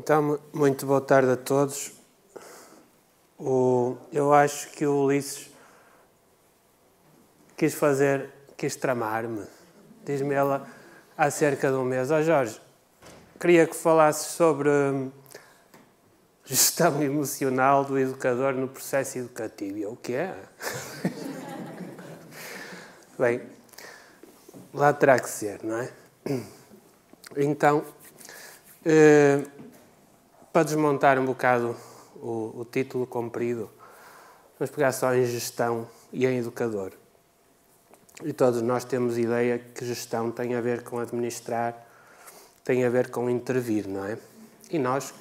Então, muito boa tarde a todos. Eu acho que o Ulisses quis tramar-me. Diz-me ela há cerca de um mês. Jorge, queria que falasses sobre gestão emocional do educador no processo educativo. E eu, o que é? Bem, lá terá que ser, não é? Então, para desmontar um bocado o título comprido, vamos pegar só em gestão e em educador. E todos nós temos ideia que gestão tem a ver com administrar, tem a ver com intervir, não é? E nós,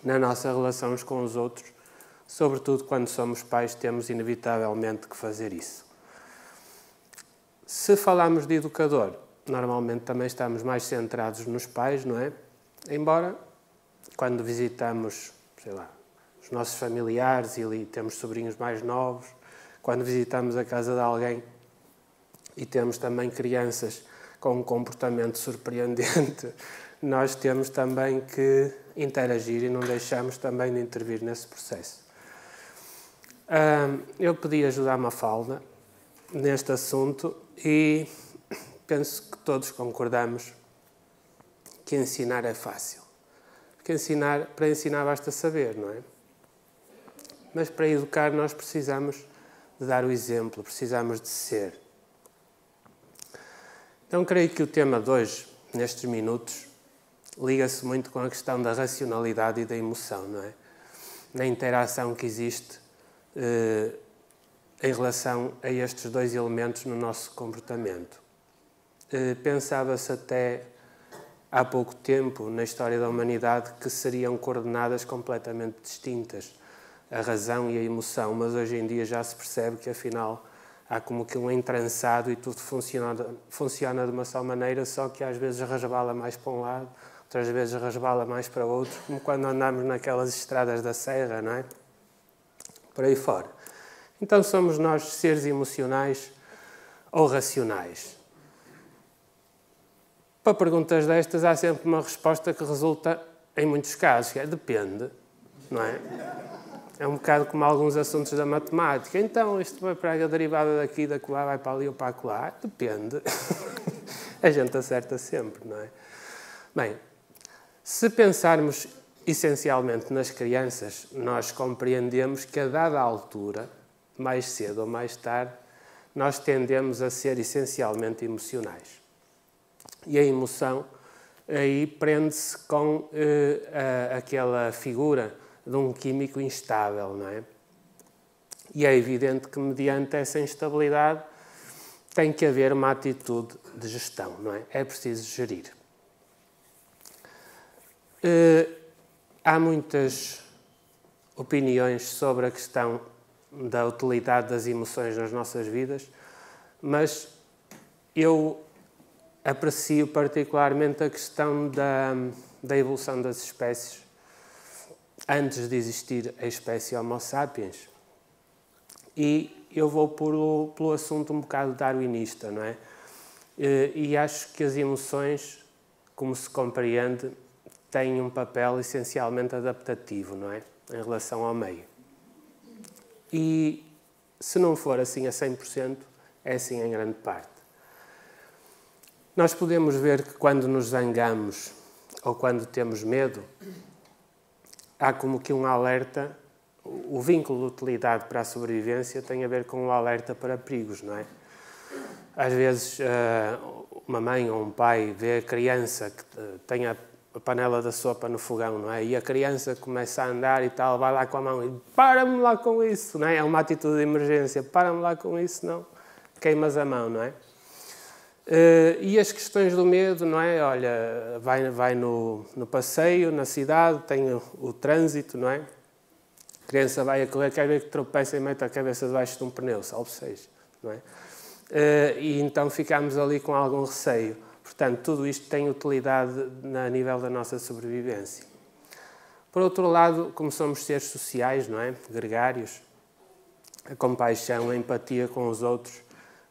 na nossa relação uns com os outros, sobretudo quando somos pais, temos inevitavelmente que fazer isso. Se falamos de educador, normalmente também estamos mais centrados nos pais, não é? Embora, quando visitamos, sei lá, os nossos familiares e ali temos sobrinhos mais novos, quando visitamos a casa de alguém e temos também crianças com um comportamento surpreendente, nós temos também que interagir e não deixamos também de intervir nesse processo. Eu pedi ajuda à Mafalda neste assunto e penso que todos concordamos que ensinar é fácil. Porque para ensinar basta saber, não é? Mas para educar nós precisamos de dar o exemplo, precisamos de ser. Então creio que o tema de hoje, nestes minutos, liga-se muito com a questão da racionalidade e da emoção, não é? Na interação que existe em relação a estes dois elementos no nosso comportamento. Pensava-se até há pouco tempo, na história da humanidade, que seriam coordenadas completamente distintas, a razão e a emoção, mas hoje em dia já se percebe que, afinal, há como que um entrançado e tudo funciona de uma só maneira, só que às vezes resbala mais para um lado, outras vezes resbala mais para o outro, como quando andamos naquelas estradas da serra, não é? Por aí fora. Então somos nós seres emocionais ou racionais? Para perguntas destas há sempre uma resposta que resulta, em muitos casos, que é depende, não é? É um bocado como alguns assuntos da matemática. Então, isto vai para a derivada daqui, da colar, vai para ali ou para acolá? Depende. A gente acerta sempre, não é? Bem, se pensarmos essencialmente nas crianças, nós compreendemos que a dada altura, mais cedo ou mais tarde, nós tendemos a ser essencialmente emocionais. E a emoção aí prende-se com aquela figura de um químico instável, não é? E é evidente que, mediante essa instabilidade, tem que haver uma atitude de gestão, não é? É preciso gerir. Há muitas opiniões sobre a questão da utilidade das emoções nas nossas vidas, mas eu aprecio particularmente a questão da evolução das espécies antes de existir a espécie Homo sapiens. E eu vou pelo assunto um bocado darwinista, não é? E acho que as emoções, como se compreende, têm um papel essencialmente adaptativo, não é? Em relação ao meio. E se não for assim a 100%, é assim em grande parte. Nós podemos ver que quando nos zangamos ou quando temos medo, há como que um alerta, o vínculo de utilidade para a sobrevivência tem a ver com um alerta para perigos, não é? Às vezes uma mãe ou um pai vê a criança que tem a panela da sopa no fogão, não é? E a criança começa a andar e tal, vai lá com a mão e para-me lá com isso, não é? É uma atitude de emergência, para-me lá com isso, não, queimas a mão, não é? E as questões do medo, não é? Olha, vai no passeio, na cidade, tem o trânsito, não é? A criança vai a correr, quer ver que tropeça e mete a cabeça debaixo de um pneu, salve seja, não é? E então ficamos ali com algum receio. Portanto, tudo isto tem utilidade a nível da nossa sobrevivência. Por outro lado, como somos seres sociais, não é? Gregários, a compaixão, a empatia com os outros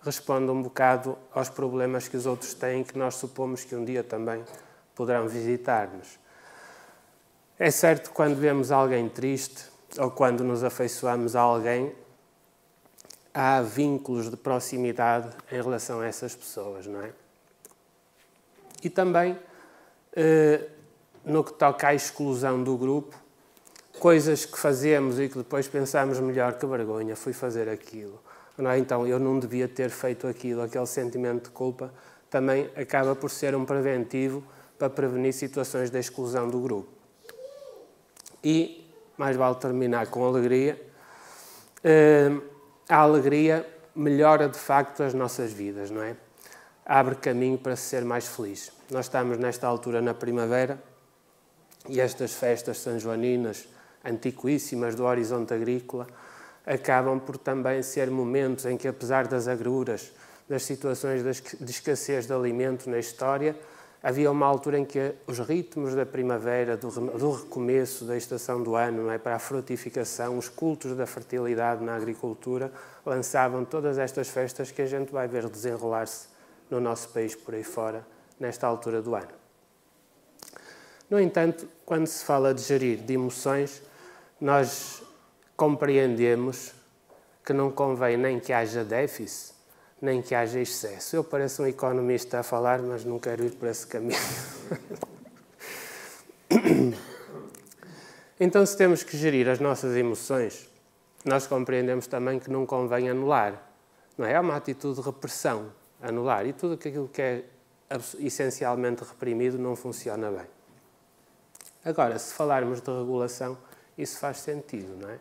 responde um bocado aos problemas que os outros têm, que nós supomos que um dia também poderão visitar-nos. É certo que quando vemos alguém triste ou quando nos afeiçoamos a alguém, há vínculos de proximidade em relação a essas pessoas, não é? E também, no que toca à exclusão do grupo, coisas que fazemos e que depois pensamos melhor, que vergonha, fui fazer aquilo. Não é? Então, eu não devia ter feito aquilo, aquele sentimento de culpa também acaba por ser um preventivo para prevenir situações de exclusão do grupo. E, mais vale terminar com alegria, a alegria melhora de facto as nossas vidas, não é? Abre caminho para ser mais feliz. Nós estamos nesta altura na primavera e estas festas sanjoaninas antiquíssimas do horizonte agrícola acabam por também ser momentos em que, apesar das agruras, das situações de escassez de alimento na história, havia uma altura em que os ritmos da primavera, do recomeço da estação do ano, não é, para a frutificação, os cultos da fertilidade na agricultura, lançavam todas estas festas que a gente vai ver desenrolar-se no nosso país por aí fora, nesta altura do ano. No entanto, quando se fala de gerir de emoções, nós compreendemos que não convém nem que haja déficit, nem que haja excesso. Eu pareço um economista a falar, mas não quero ir por esse caminho. Então, se temos que gerir as nossas emoções, nós compreendemos também que não convém anular. Não é? É uma atitude de repressão, anular. E tudo aquilo que é essencialmente reprimido não funciona bem. Agora, se falarmos de regulação, isso faz sentido, não é?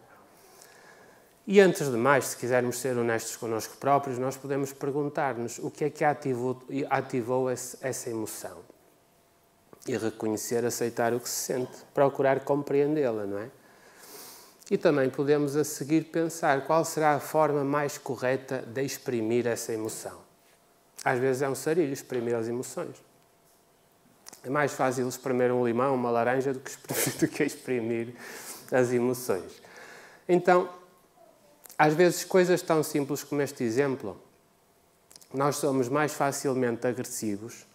E antes de mais, se quisermos ser honestos connosco próprios, nós podemos perguntar-nos o que é que ativou essa emoção. E reconhecer, aceitar o que se sente, procurar compreendê-la, não é? E também podemos a seguir pensar qual será a forma mais correta de exprimir essa emoção. Às vezes é um sarilho exprimir as emoções. É mais fácil exprimir um limão, uma laranja, do que exprimir as emoções. Então, às vezes, coisas tão simples como este exemplo, nós somos mais facilmente agressivos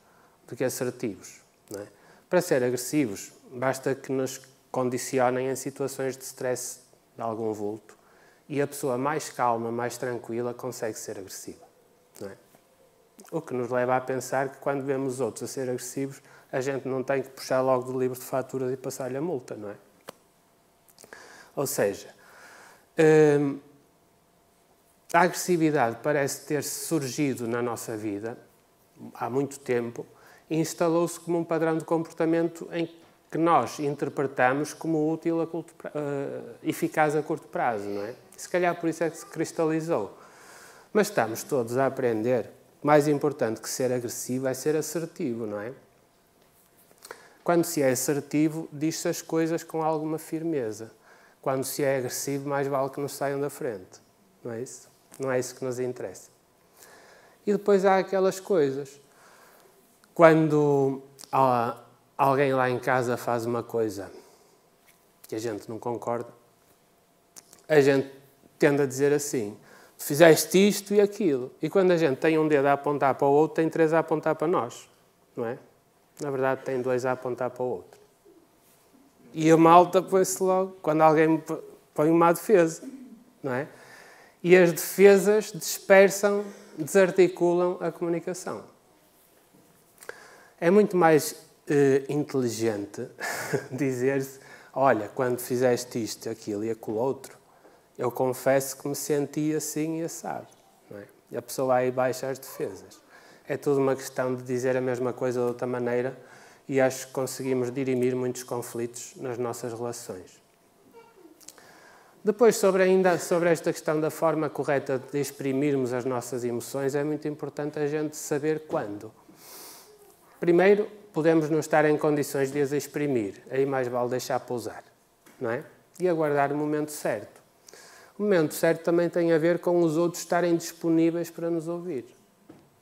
do que assertivos. Não é? Para ser agressivos, basta que nos condicionem em situações de stress de algum vulto e a pessoa mais calma, mais tranquila, consegue ser agressiva. Não é? O que nos leva a pensar que quando vemos outros a ser agressivos, a gente não tem que puxar logo do livro de faturas e passar-lhe a multa, não é? Ou seja, a agressividade parece ter surgido na nossa vida há muito tempo e instalou-se como um padrão de comportamento em que nós interpretamos como útil, eficaz a curto prazo, não é? Se calhar por isso é que se cristalizou. Mas estamos todos a aprender. Mais importante que ser agressivo é ser assertivo, não é? Quando se é assertivo, diz-se as coisas com alguma firmeza. Quando se é agressivo, mais vale que nos saiam da frente. Não é isso? Não é isso que nos interessa. E depois há aquelas coisas. Quando alguém lá em casa faz uma coisa que a gente não concorda, a gente tende a dizer assim: fizeste isto e aquilo. E quando a gente tem um dedo a apontar para o outro, tem 3 a apontar para nós. Não é? Na verdade, tem 2 a apontar para o outro. E a malta põe-se logo, quando alguém põe uma defesa. Não é? E as defesas dispersam, desarticulam a comunicação. É muito mais inteligente dizer-se: olha, quando fizeste isto, aquilo e aquilo outro, eu confesso que me senti assim e assado. Não é? E a pessoa aí baixa as defesas. É tudo uma questão de dizer a mesma coisa de outra maneira e acho que conseguimos dirimir muitos conflitos nas nossas relações. Depois, sobre esta questão da forma correta de exprimirmos as nossas emoções, é muito importante a gente saber quando. Primeiro, podemos não estar em condições de as exprimir, aí mais vale deixar pousar, não é? E aguardar o momento certo. O momento certo também tem a ver com os outros estarem disponíveis para nos ouvir,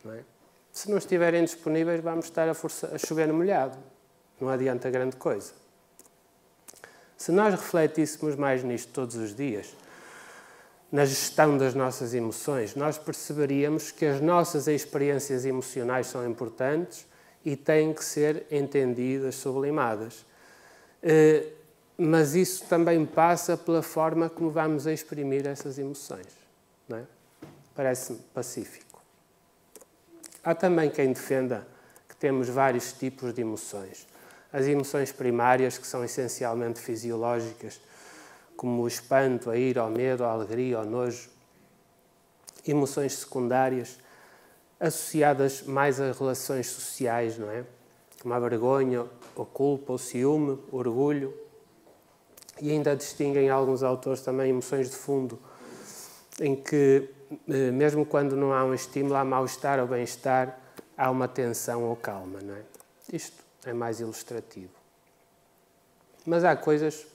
não é? Se não estiverem disponíveis, vamos estar a chover no molhado. Não adianta grande coisa. Se nós refletíssemos mais nisto todos os dias, na gestão das nossas emoções, nós perceberíamos que as nossas experiências emocionais são importantes e têm que ser entendidas, sublimadas. Mas isso também passa pela forma como vamos exprimir essas emoções, não é? Parece-me pacífico. Há também quem defenda que temos vários tipos de emoções. As emoções primárias, que são essencialmente fisiológicas, como o espanto, a ira, o medo, a alegria, o nojo. Emoções secundárias, associadas mais a relações sociais, não é? Como a vergonha, a culpa, o ciúme, o orgulho. E ainda distinguem alguns autores também emoções de fundo, em que, mesmo quando não há um estímulo, há mal-estar ou bem-estar, há uma tensão ou calma, não é? Isto é mais ilustrativo. Mas há coisas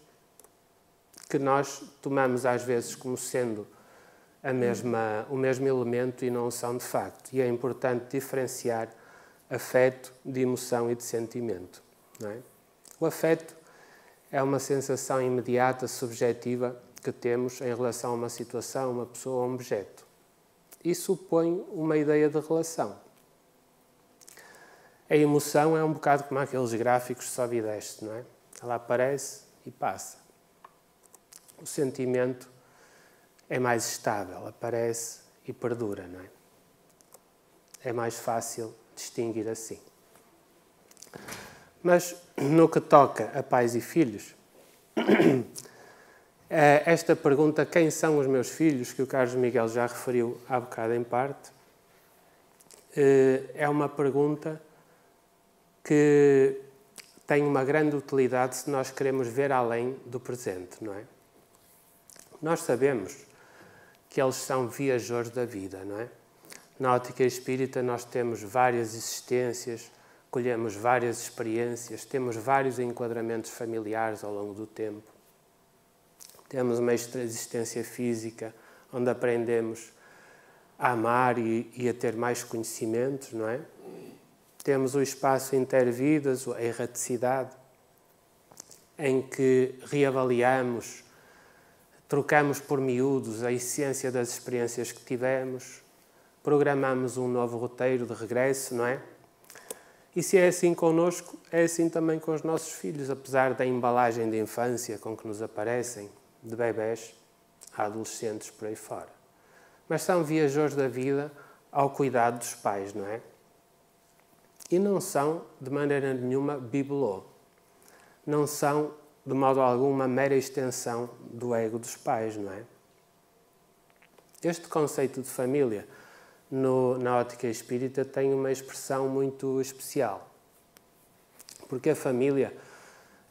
que nós tomamos às vezes como sendo o mesmo elemento e não são de facto. E é importante diferenciar afeto de emoção e de sentimento, não é? O afeto é uma sensação imediata, subjetiva, que temos em relação a uma situação, uma pessoa ou um objeto. E supõe uma ideia de relação. A emoção é um bocado como aqueles gráficos de sobe e desce, não é? Ela aparece e passa. O sentimento é mais estável, aparece e perdura, não é? É mais fácil distinguir assim. Mas no que toca a pais e filhos, esta pergunta, quem são os meus filhos, que o Carlos Miguel já referiu há bocado em parte, é uma pergunta que tem uma grande utilidade se nós queremos ver além do presente, não é? Nós sabemos que eles são viajores da vida, não é? Na ótica espírita nós temos várias existências, colhemos várias experiências, temos vários enquadramentos familiares ao longo do tempo. Temos uma existência física, onde aprendemos a amar e a ter mais conhecimentos, não é? Temos o espaço intervidas, a erraticidade, em que reavaliamos, trocamos por miúdos a essência das experiências que tivemos, programamos um novo roteiro de regresso, não é? E se é assim connosco, é assim também com os nossos filhos, apesar da embalagem de infância com que nos aparecem, de bebés a adolescentes por aí fora. Mas são viajores da vida ao cuidado dos pais, não é? E não são, de maneira nenhuma, bibelô. Não são, de modo algum, uma mera extensão do ego dos pais, não é? Este conceito de família, na ótica espírita, tem uma expressão muito especial. Porque a família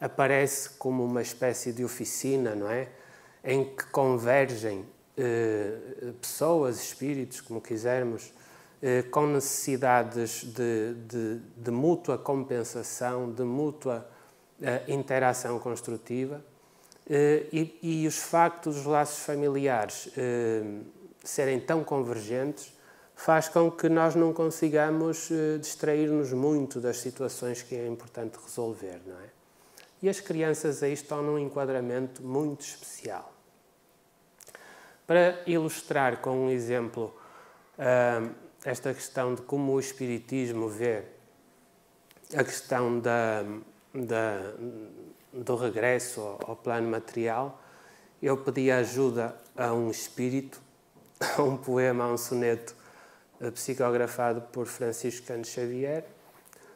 aparece como uma espécie de oficina, não é? Em que convergem pessoas, espíritos, como quisermos, com necessidades de mútua compensação, de mútua interação construtiva, e os factos dos laços familiares serem tão convergentes faz com que nós não consigamos distrair-nos muito das situações que é importante resolver, não é? E as crianças aí estão num enquadramento muito especial. Para ilustrar com um exemplo esta questão de como o Espiritismo vê a questão do regresso ao plano material, eu pedi ajuda a um espírito, a um poema, a um soneto psicografado por Francisco Cândido Xavier,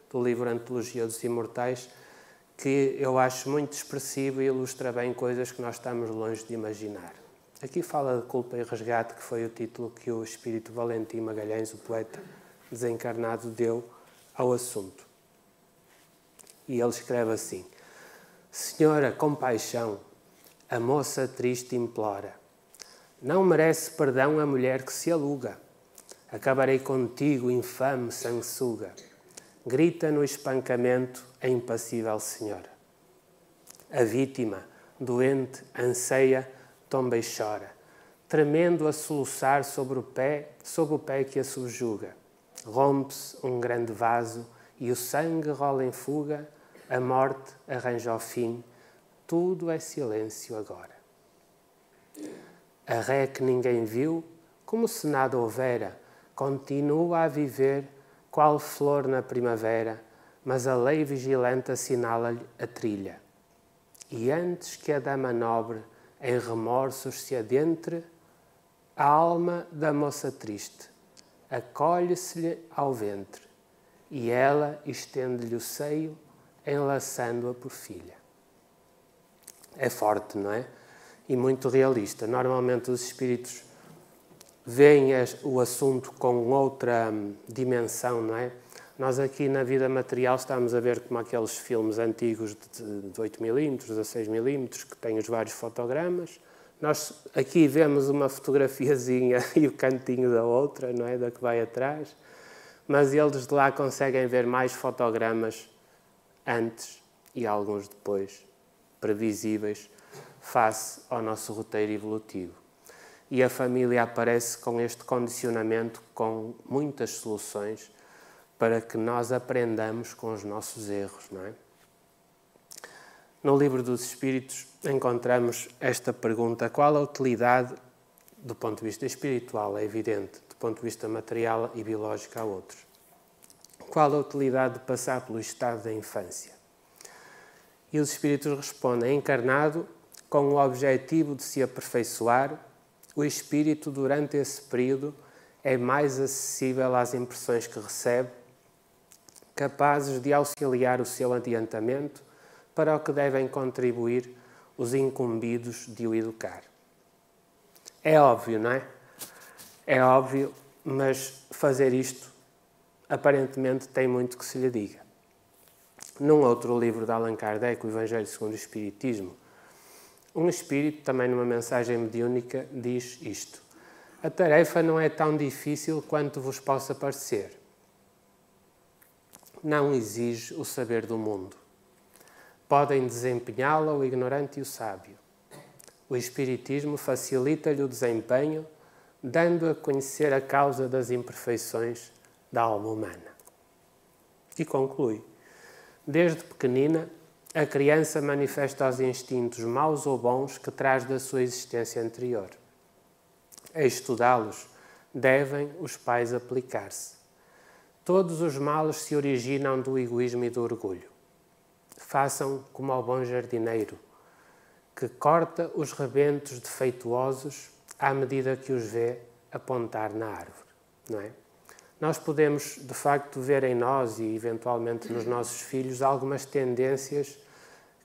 do livro Antologia dos Imortais, que eu acho muito expressivo e ilustra bem coisas que nós estamos longe de imaginar. Aqui fala de culpa e resgate, que foi o título que o espírito Valentim Magalhães, o poeta desencarnado, deu ao assunto. E ele escreve assim: Senhora, compaixão, a moça triste implora. Não merece perdão a mulher que se aluga. Acabarei contigo, infame sanguessuga. Grita no espancamento a impassível senhora. A vítima, doente, anseia, tomba e chora, tremendo a soluçar sob o pé que a subjuga. Rompe-se um grande vaso e o sangue rola em fuga, a morte arranja o fim, tudo é silêncio agora. A ré que ninguém viu, como se nada houvera, continua a viver, qual flor na primavera, mas a lei vigilante assinala-lhe a trilha. e antes que a dama nobre em remorsos se adentre, a alma da moça triste acolhe-se-lhe ao ventre e ela estende-lhe o seio, enlaçando-a por filha. É forte, não é? E muito realista. Normalmente os espíritos veem o assunto com outra dimensão, não é? Nós aqui na vida material estamos a ver como aqueles filmes antigos de 8mm, 16mm, que têm os vários fotogramas. Nós aqui vemos uma fotografiazinha e o cantinho da outra, não é? Da que vai atrás. Mas eles de lá conseguem ver mais fotogramas antes e alguns depois, previsíveis, face ao nosso roteiro evolutivo. E a família aparece com este condicionamento, com muitas soluções, para que nós aprendamos com os nossos erros, não é? No Livro dos Espíritos encontramos esta pergunta: qual a utilidade, do ponto de vista espiritual, é evidente, do ponto de vista material e biológico há outros. Qual a utilidade de passar pelo estado da infância? E os Espíritos respondem: encarnado, com o objetivo de se aperfeiçoar, o espírito durante esse período é mais acessível às impressões que recebe, capazes de auxiliar o seu adiantamento para o que devem contribuir os incumbidos de o educar. É óbvio, não é? É óbvio, mas fazer isto aparentemente tem muito que se lhe diga. Num outro livro de Allan Kardec, o Evangelho segundo o Espiritismo, um espírito, também numa mensagem mediúnica, diz isto: a tarefa não é tão difícil quanto vos possa parecer. Não exige o saber do mundo. Podem desempenhá-la o ignorante e o sábio. O Espiritismo facilita-lhe o desempenho, dando a conhecer a causa das imperfeições da alma humana. E conclui: desde pequenina, a criança manifesta os instintos maus ou bons que traz da sua existência anterior. A estudá-los, devem os pais aplicar-se. Todos os males se originam do egoísmo e do orgulho. Façam como ao bom jardineiro, que corta os rebentos defeituosos à medida que os vê apontar na árvore, não é? Nós podemos, de facto, ver em nós e, eventualmente, nos nossos filhos algumas tendências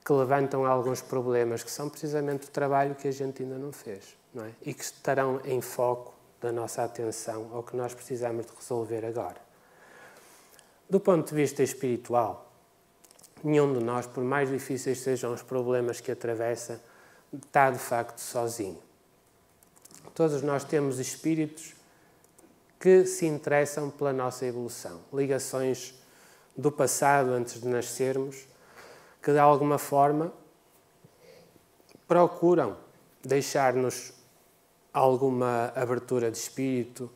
que levantam alguns problemas, que são precisamente o trabalho que a gente ainda não fez, não é? E que estarão em foco da nossa atenção ao que nós precisamos de resolver agora. Do ponto de vista espiritual, nenhum de nós, por mais difíceis sejam os problemas que atravessa, está, de facto, sozinho. Todos nós temos espíritos que se interessam pela nossa evolução, ligações do passado antes de nascermos, que de alguma forma procuram deixar-nos alguma abertura de espírito,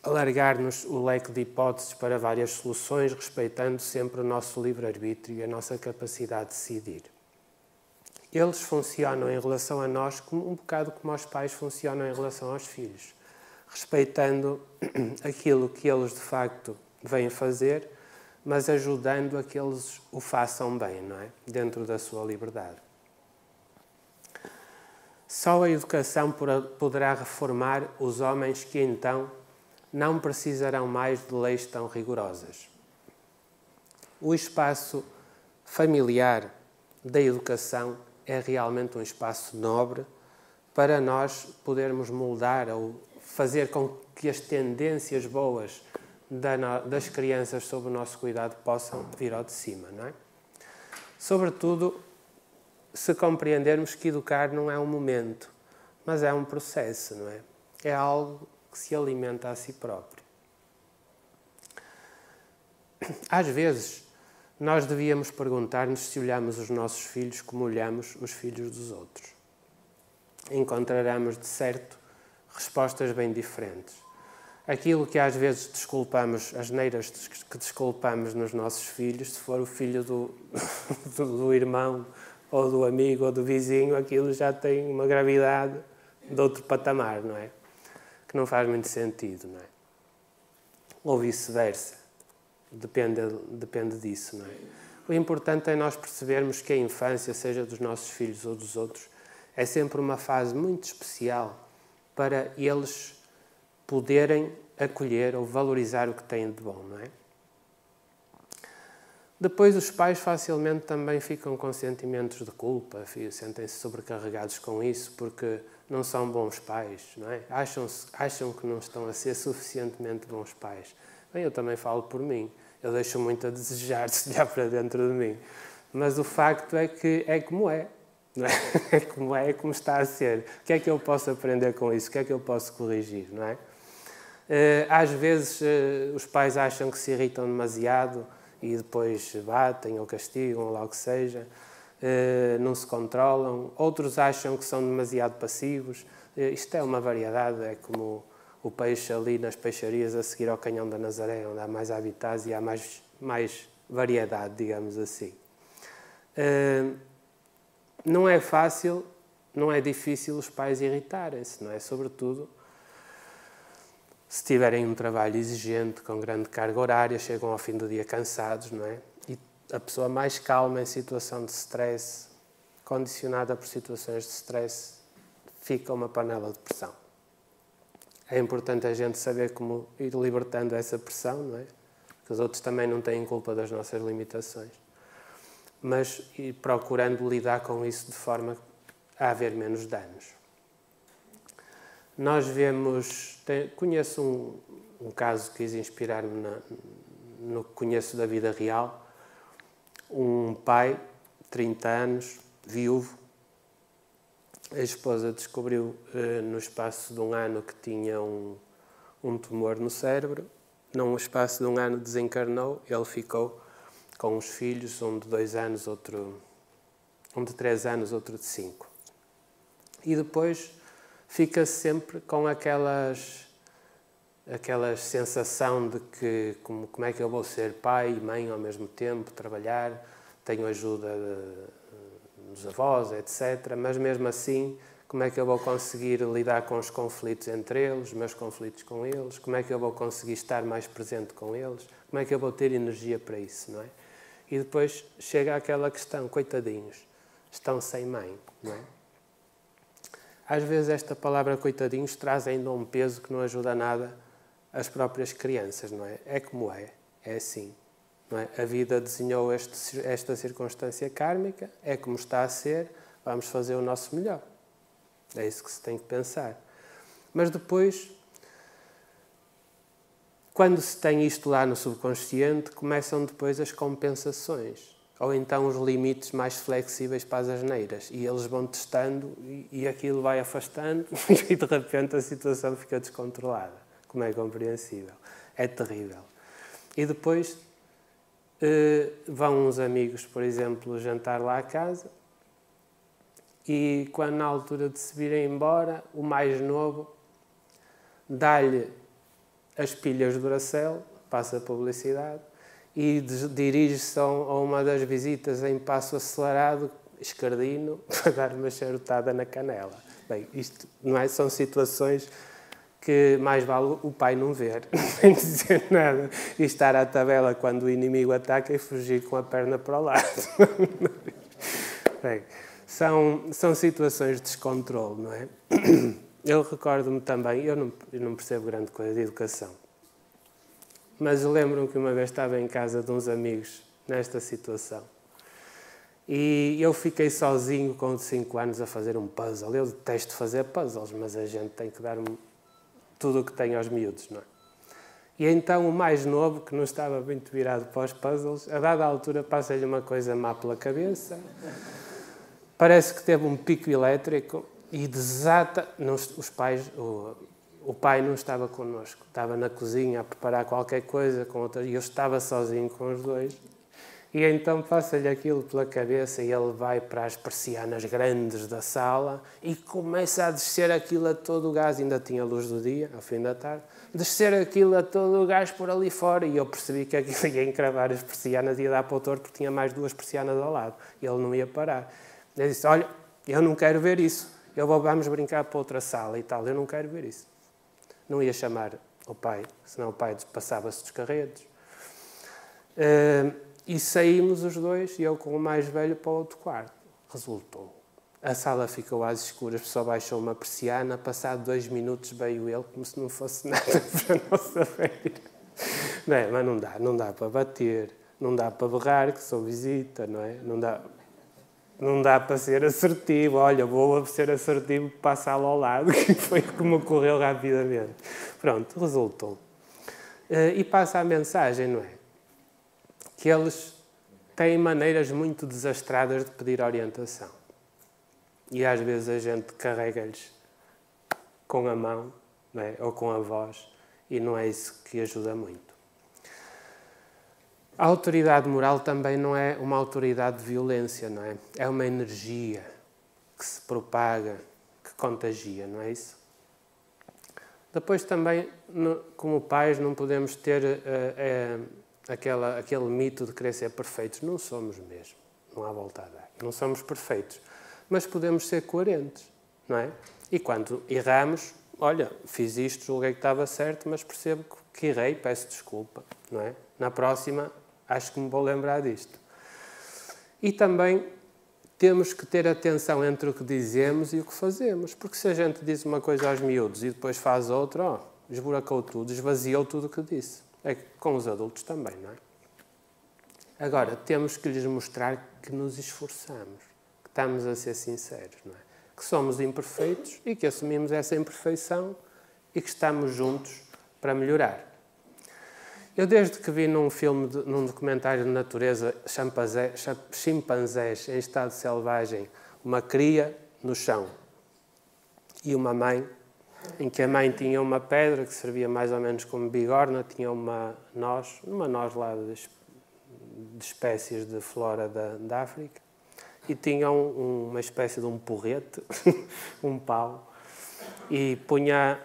alargar-nos o leque de hipóteses para várias soluções, respeitando sempre o nosso livre-arbítrio e a nossa capacidade de decidir. Eles funcionam em relação a nós um bocado como os pais funcionam em relação aos filhos, respeitando aquilo que eles de facto vêm fazer, mas ajudando a que eles o façam bem, não é? Dentro da sua liberdade. Só a educação poderá reformar os homens que então não precisarão mais de leis tão rigorosas. O espaço familiar da educação é realmente um espaço nobre para nós podermos moldar ou fazer com que as tendências boas das crianças sob o nosso cuidado possam vir ao de cima, não é? Sobretudo, se compreendermos que educar não é um momento, mas é um processo, não é? É algo que se alimenta a si próprio. Às vezes, nós devíamos perguntar-nos se olhamos os nossos filhos como olhamos os filhos dos outros. Encontraremos, de certo, respostas bem diferentes. Aquilo que às vezes desculpamos, as neiras que desculpamos nos nossos filhos, se for o filho do irmão, ou do amigo, ou do vizinho, aquilo já tem uma gravidade de outro patamar, não é? Que não faz muito sentido, não é? Ou vice-versa. Depende disso, não é? O importante é nós percebermos que a infância, seja dos nossos filhos ou dos outros, é sempre uma fase muito especial para eles poderem acolher ou valorizar o que têm de bom, não é? Depois os pais facilmente também ficam com sentimentos de culpa, sentem-se sobrecarregados com isso porque não são bons pais, não é? Acham que não estão a ser suficientemente bons pais. Bem, eu também falo por mim, eu deixo muito a desejar se olhar para dentro de mim, mas o facto é que é como é, não é? É como está a ser. O que é que eu posso aprender com isso? O que é que eu posso corrigir, não é? Às vezes os pais acham que se irritam demasiado e depois batem ou castigam, ou lá o que seja, não se controlam. Outros acham que são demasiado passivos. Isto é uma variedade, é como o peixe ali nas peixarias a seguir ao Canhão da Nazaré, onde há mais habitats e há mais variedade, digamos assim. Não é fácil, não é difícil os pais irritarem-se, não é? Sobretudo se tiverem um trabalho exigente, com grande carga horária, chegam ao fim do dia cansados, não é? E a pessoa mais calma em situação de stress, condicionada por situações de stress, fica uma panela de pressão. É importante a gente saber como ir libertando essa pressão, não é? Porque os outros também não têm culpa das nossas limitações. Mas ir procurando lidar com isso de forma a haver menos danos. Nós conheço um caso que quis inspirar-me no que conheço da vida real. Um pai, 30 anos, viúvo. A esposa descobriu no espaço de um ano que tinha um tumor no cérebro. Num espaço de um ano desencarnou, ele ficou com os filhos, um de 2 anos, um de 3 anos, outro de 5. E depois fica sempre com aquela sensação de que como é que eu vou ser pai e mãe ao mesmo tempo, trabalhar, tenho ajuda dos avós, etc. Mas mesmo assim, como é que eu vou conseguir lidar com os conflitos entre eles, os meus conflitos com eles, como é que eu vou conseguir estar mais presente com eles, como é que eu vou ter energia para isso, não é? E depois chega àquela questão, coitadinhos, estão sem mãe, não é? Às vezes esta palavra coitadinhos traz ainda um peso que não ajuda nada as próprias crianças, não é? É como é assim, não é? A vida desenhou esta circunstância kármica, é como está a ser, vamos fazer o nosso melhor. É isso que se tem que pensar. Mas depois, quando se tem isto lá no subconsciente, começam depois as compensações. Ou então os limites mais flexíveis para as asneiras. E eles vão testando e aquilo vai afastando e de repente a situação fica descontrolada. Como é compreensível. É terrível. E depois vão uns amigos, por exemplo, jantar lá à casa e quando na altura de se virem embora, o mais novo dá-lhe as pilhas do Duracell, passa a publicidade, e dirige-se a uma das visitas em passo acelerado, escardino, para dar uma charutada na canela. Bem, isto não é? São situações que mais vale o pai não ver, nem dizer nada, e estar à tabela quando o inimigo ataca e fugir com a perna para o lado. Bem, são situações de descontrole, não é? Eu recordo-me também, eu não percebo grande coisa de educação, mas lembro-me que uma vez estava em casa de uns amigos nesta situação e eu fiquei sozinho com 5 anos a fazer um puzzle. Eu detesto fazer puzzles, mas a gente tem que dar tudo o que tem aos miúdos, não é? E então o mais novo, que não estava muito virado para os puzzles, a dada altura passa-lhe uma coisa má pela cabeça, parece que teve um pico elétrico e desata. Os pais... O pai não estava connosco, estava na cozinha a preparar qualquer coisa com outra, e eu estava sozinho com os dois. E então passa-lhe aquilo pela cabeça e ele vai para as persianas grandes da sala e começa a descer aquilo a todo o gás. Ainda tinha luz do dia, ao fim da tarde. Descer aquilo a todo o gás por ali fora. E eu percebi que aquilo ia encravar as persianas e ia dar para o torto porque tinha mais 2 persianas ao lado. E ele não ia parar. Eu disse, olha, eu não quero ver isso. Vamos brincar para outra sala e tal. Eu não quero ver isso. Não ia chamar o pai, senão o pai passava-se dos carretos. E saímos os dois, e eu com o mais velho, para o outro quarto. Resultou. A sala ficou às escuras, só baixou uma persiana, passado 2 minutos veio ele, como se não fosse nada para a nossa velha. Não é? Mas não dá para bater, não dá para berrar, que sou visita, não é? Não dá para ser assertivo. Olha, vou ser assertivo para a sala ao lado, que foi como ocorreu rapidamente. Pronto, resultou. E passa a mensagem, não é? Que eles têm maneiras muito desastradas de pedir orientação. E às vezes a gente carrega-lhes com a mão, não é? Ou com a voz, e não é isso que ajuda muito. A autoridade moral também não é uma autoridade de violência, não é? É uma energia que se propaga, que contagia, não é isso? Depois também, como pais, não podemos ter aquele mito de querer ser perfeitos. Não somos mesmo, não há volta a dar. Não somos perfeitos, mas podemos ser coerentes, não é? E quando erramos, olha, fiz isto, julguei que estava certo, mas percebo que errei, peço desculpa, não é? Na próxima, acho que me vou lembrar disto. E também temos que ter atenção entre o que dizemos e o que fazemos, porque se a gente diz uma coisa aos miúdos e depois faz outra, esburacou tudo, esvaziou tudo o que disse. É com os adultos também, não é? Agora, temos que lhes mostrar que nos esforçamos, que estamos a ser sinceros, não é? Que somos imperfeitos e que assumimos essa imperfeição e que estamos juntos para melhorar. Eu, desde que vi num documentário de natureza, chimpanzés em estado selvagem, uma cria no chão e uma mãe, em que a mãe tinha uma pedra que servia mais ou menos como bigorna, tinha uma noz lá de espécies de flora da África, e tinha uma espécie de um porrete, um pau, e punha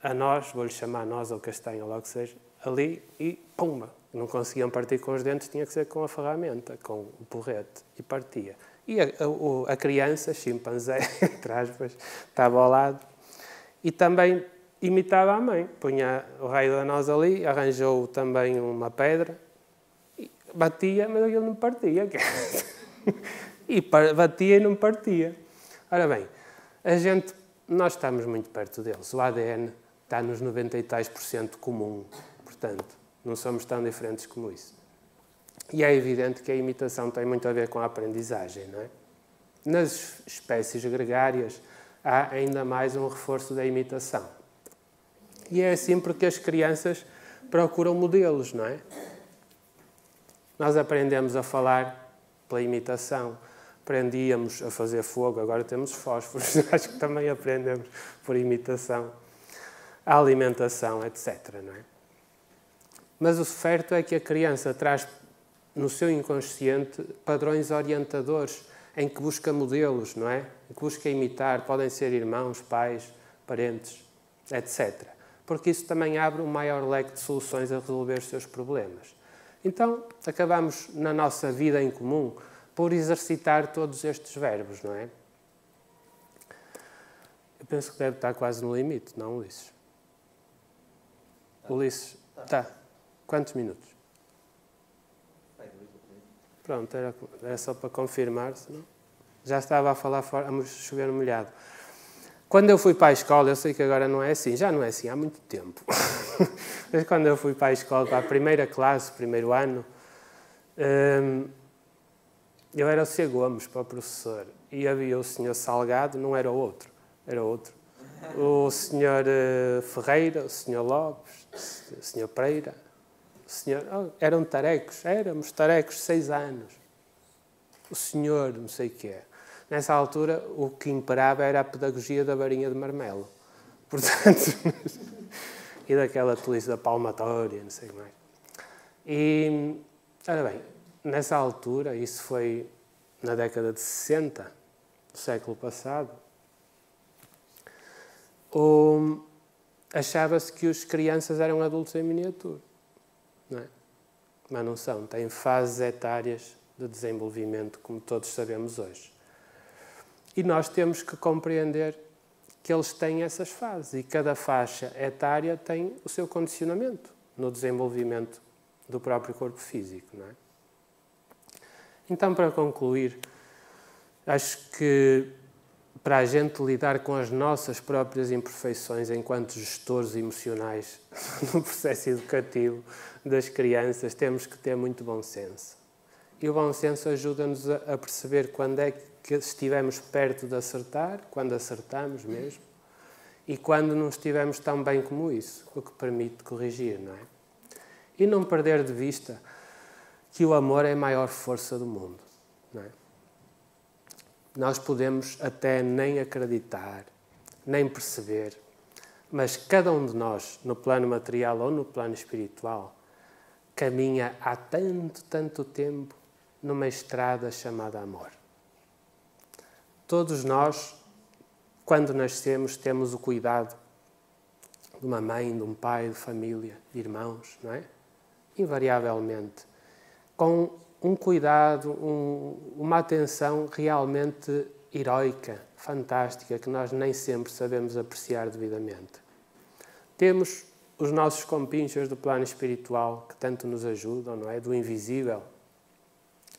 a noz, vou-lhe chamar noz ou castanha, ou logo que seja, ali e pumba. Não conseguiam partir com os dentes, tinha que ser com a ferramenta, com o porrete, e partia. E a criança, chimpanzé, entre aspas, estava ao lado e também imitava a mãe. Punha o raio da noz ali, arranjou também uma pedra, e batia, mas aquilo não partia. E batia e não partia. Ora bem, nós estamos muito perto deles. O ADN está nos 90 e tais % comum. Portanto, não somos tão diferentes como isso. E é evidente que a imitação tem muito a ver com a aprendizagem, não é? Nas espécies gregárias há ainda mais um reforço da imitação. E é assim porque as crianças procuram modelos, não é? Nós aprendemos a falar pela imitação, aprendíamos a fazer fogo, agora temos fósforos, acho que também aprendemos por imitação, a alimentação, etc., não é? Mas o certo é que a criança traz no seu inconsciente padrões orientadores em que busca modelos, não é? Em que busca imitar, podem ser irmãos, pais, parentes, etc. Porque isso também abre um maior leque de soluções a resolver os seus problemas. Então, acabamos na nossa vida em comum por exercitar todos estes verbos, não é? Eu penso que deve estar quase no limite, não, Ulisses? Ulisses, está. Quantos minutos? Pronto, era só para confirmar, senão já estava a falar fora, a chover molhado. Quando eu fui para a escola, eu sei que agora não é assim, já não é assim há muito tempo. Mas quando eu fui para a escola, para a primeira classe, primeiro ano, eu era o C. Gomes para o professor e havia o Sr. Salgado, não era o outro, era outro. O Sr. Ferreira, o Sr. Lopes, o Sr. Pereira. Eram tarecos, éramos tarecos, 6 anos. O senhor, não sei o que é. Nessa altura, o que imperava era a pedagogia da varinha de marmelo. Portanto, e daquela tolice da palmatória, não sei mais. E, ora bem, nessa altura, isso foi na década de 60, do século passado, achava-se que as crianças eram adultos em miniatura. Não é? Mas não são, têm fases etárias de desenvolvimento, como todos sabemos hoje. E nós temos que compreender que eles têm essas fases e cada faixa etária tem o seu condicionamento no desenvolvimento do próprio corpo físico, não é? Então, para concluir, acho que para a gente lidar com as nossas próprias imperfeições enquanto gestores emocionais no processo educativo das crianças, temos que ter muito bom senso. E o bom senso ajuda-nos a perceber quando é que estivemos perto de acertar, quando acertamos mesmo, e quando não estivemos tão bem como isso, o que permite corrigir, não é? E não perder de vista que o amor é a maior força do mundo, não é? Nós podemos até nem acreditar, nem perceber, mas cada um de nós, no plano material ou no plano espiritual, caminha há tanto tempo numa estrada chamada amor. Todos nós, quando nascemos, temos o cuidado de uma mãe, de um pai, de família, de irmãos, não é? Invariavelmente. Com um cuidado, uma atenção realmente heroica, fantástica, que nós nem sempre sabemos apreciar devidamente. Temos os nossos compinchos do plano espiritual que tanto nos ajudam, não é? Do invisível.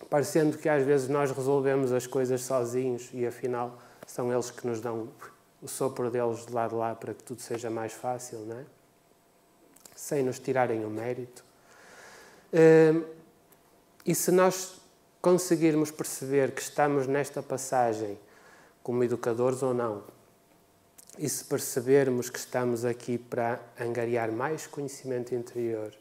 Parecendo que às vezes nós resolvemos as coisas sozinhos e afinal são eles que nos dão o sopro deles de lá para que tudo seja mais fácil, não é? Sem nos tirarem o mérito. E se nós conseguirmos perceber que estamos nesta passagem como educadores ou não, e se percebermos que estamos aqui para angariar mais conhecimento interior,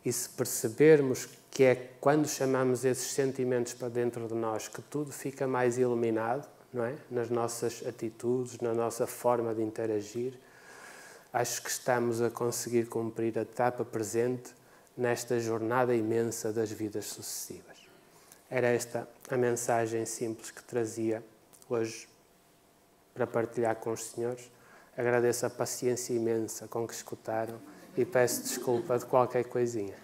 e se percebermos que é quando chamamos esses sentimentos para dentro de nós que tudo fica mais iluminado, não é? Nas nossas atitudes, na nossa forma de interagir, acho que estamos a conseguir cumprir a etapa presente nesta jornada imensa das vidas sucessivas. Era esta a mensagem simples que trazia hoje para partilhar com os senhores. Agradeço a paciência imensa com que escutaram e peço desculpa de qualquer coisinha.